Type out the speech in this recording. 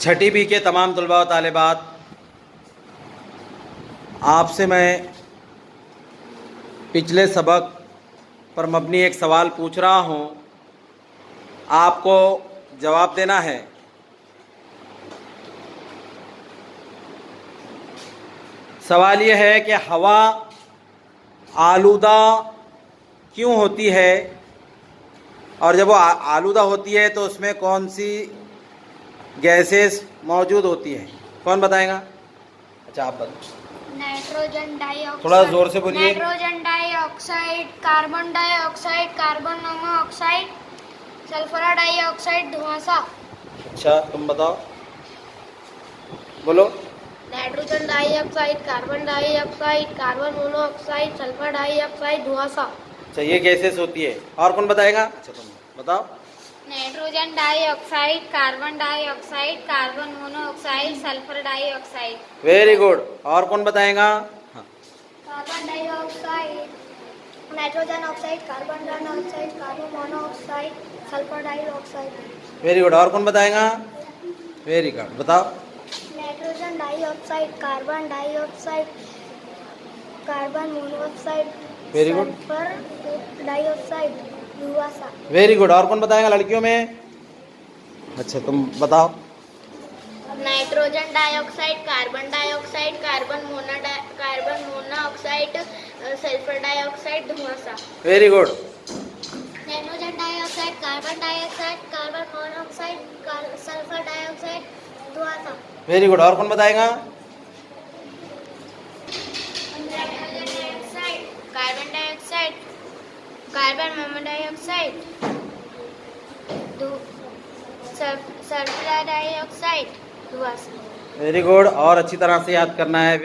छठी B के तमाम तलबा व तालिबात, आपसे मैं पिछले सबक पर मबनी एक सवाल पूछ रहा हूँ, आपको जवाब देना है। सवाल यह है कि हवा आलूदा क्यों होती है, और जब वो आलूदा होती है तो उसमें कौन सी गैसेस मौजूद होती हैं? कौन बताएगा? अच्छा, आप बताओ। नाइट्रोजन डाइऑक्साइड, थोड़ा जोर से बोलिए। Nitrogen dioxide, carbon dioxide, carbon monoxide, sulphur dioxide, धुआंसा। अच्छा, तुम बताओ, बोलो। Nitrogen dioxide, carbon dioxide, carbon monoxide, sulphur dioxide, धुआंसा। अच्छा, ये गैसेस होती है। और कौन बताएगा? अच्छा, तुम बताओ। Nitrogen dioxide, carbon dioxide, carbon monoxide, sulphur dioxide. Very good. और कौन बताएगा? हाँ। Carbon dioxide, nitrogen oxide, carbon dioxide, carbon monoxide, sulphur dioxide. Very good. और कौन बताएगा? वेरी गुड, बताओ। Nitrogen dioxide, carbon dioxide, carbon monoxide, very good, sulphur dioxide, धुआंसा। Very good. और कौन बताएगा लड़कियों में? अच्छा, तुम बताओ। Nitrogen dioxide, carbon dioxide, carbon monoxide, sulphur dioxide, धुआंसा। Very good. Nitrogen dioxide, carbon dioxide, carbon monoxide, sulphur dioxide, धुआंसा। Very good. और कौन बताएगा? Nitrogen dioxide, carbon dioxide, carbon monoxide, sulphur dioxide, धुआंसा। Very good. और अच्छी तरह से याद करना है।